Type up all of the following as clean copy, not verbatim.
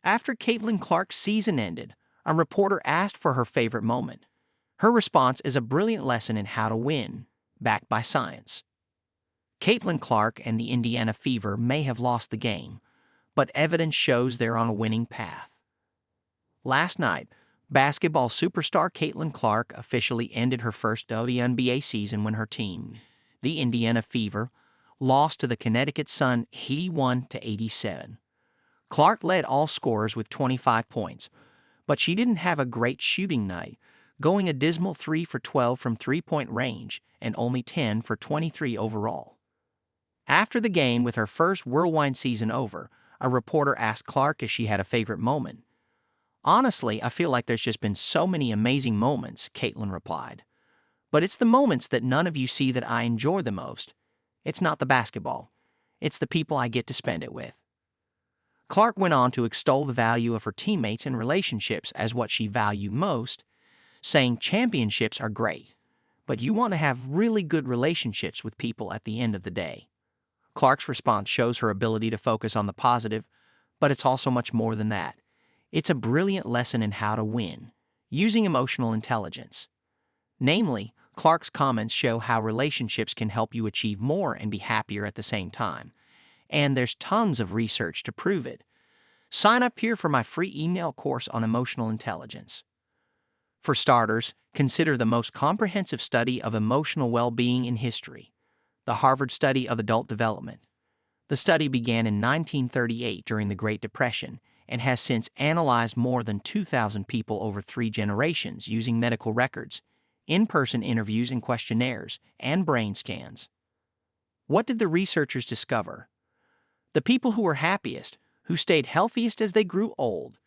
After Caitlin Clark's season ended, a reporter asked for her favorite moment. Her response is a brilliant lesson in how to win, backed by science. Caitlin Clark and the Indiana Fever may have lost the game, but evidence shows they're on a winning path. Last night, basketball superstar Caitlin Clark officially ended her first WNBA season when her team, the Indiana Fever, lost to the Connecticut Sun 81-87. Clark led all scorers with 25 points, but she didn't have a great shooting night, going a dismal 3 for 12 from three-point range and only 10 for 23 overall. After the game, with her first whirlwind season over, a reporter asked Clark if she had a favorite moment. "Honestly, I feel like there's just been so many amazing moments," Caitlin replied. "But it's the moments that none of you see that I enjoy the most. It's not the basketball. It's the people I get to spend it with." Clark went on to extol the value of her teammates and relationships as what she valued most, saying championships are great, but you want to have really good relationships with people at the end of the day. Clark's response shows her ability to focus on the positive, but it's also much more than that. It's a brilliant lesson in how to win, using emotional intelligence. Namely, Clark's comments show how relationships can help you achieve more and be happier at the same time. And there's tons of research to prove it. Sign up here for my free email course on emotional intelligence. For starters, consider the most comprehensive study of emotional well-being in history, the Harvard Study of Adult Development. The study began in 1938 during the Great Depression and has since analyzed more than 2,000 people over 3 generations using medical records, in-person interviews and questionnaires, and brain scans. What did the researchers discover? The people who were happiest, who stayed healthiest as they grew old,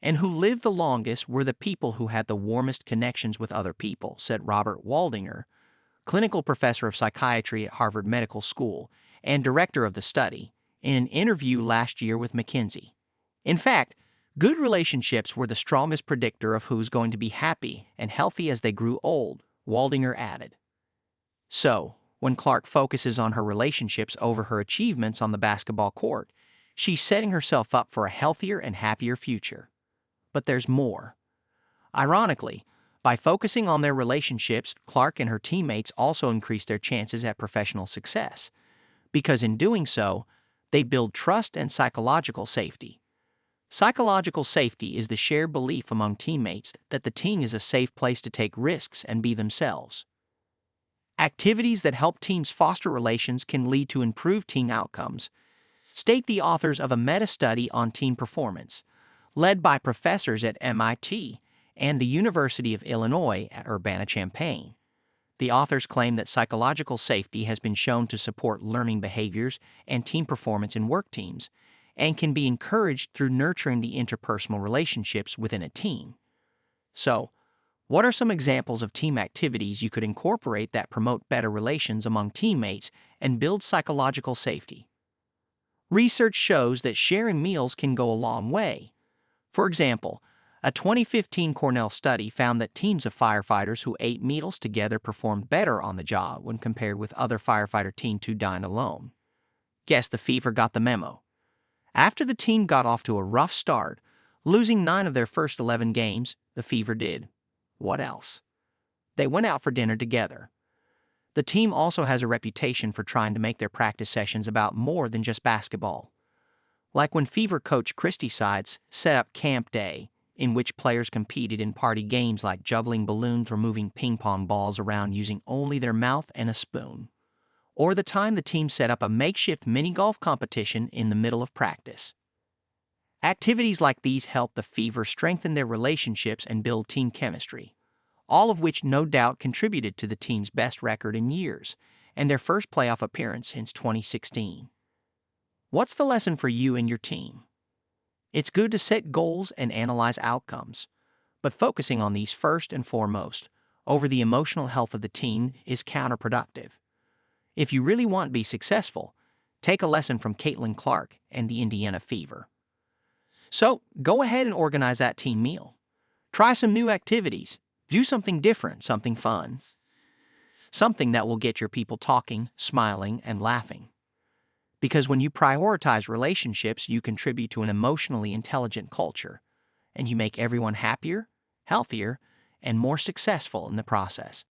and who lived the longest were the people who had the warmest connections with other people, said Robert Waldinger, clinical professor of psychiatry at Harvard Medical School and director of the study, in an interview last year with McKinsey. In fact, good relationships were the strongest predictor of who's going to be happy and healthy as they grew old, Waldinger added. So, when Clark focuses on her relationships over her achievements on the basketball court, she's setting herself up for a healthier and happier future. But there's more. Ironically, by focusing on their relationships, Clark and her teammates also increase their chances at professional success, because in doing so, they build trust and psychological safety. Psychological safety is the shared belief among teammates that the team is a safe place to take risks and be themselves. Activities that help teams foster relations can lead to improved team outcomes, state the authors of a meta-study on team performance, led by professors at MIT and the University of Illinois at Urbana-Champaign. The authors claim that psychological safety has been shown to support learning behaviors and team performance in work teams, and can be encouraged through nurturing the interpersonal relationships within a team. So, what are some examples of team activities you could incorporate that promote better relations among teammates and build psychological safety? Research shows that sharing meals can go a long way. For example, a 2015 Cornell study found that teams of firefighters who ate meals together performed better on the job when compared with other firefighter teams who dined alone. Guess the Fever got the memo. After the team got off to a rough start, losing 9 of their first 11 games, the Fever did. What else? They went out for dinner together. The team also has a reputation for trying to make their practice sessions about more than just basketball. Like when Fever coach Christy Sides set up Camp Day, in which players competed in party games like juggling balloons or moving ping pong balls around using only their mouth and a spoon. Or the time the team set up a makeshift mini-golf competition in the middle of practice. Activities like these help the Fever strengthen their relationships and build team chemistry, all of which no doubt contributed to the team's best record in years and their first playoff appearance since 2016. What's the lesson for you and your team? It's good to set goals and analyze outcomes, but focusing on these first and foremost over the emotional health of the team is counterproductive. If you really want to be successful, take a lesson from Caitlin Clark and the Indiana Fever. So, go ahead and organize that team meal. Try some new activities. Do something different, something fun. Something that will get your people talking, smiling, and laughing. Because when you prioritize relationships, you contribute to an emotionally intelligent culture, and you make everyone happier, healthier, and more successful in the process.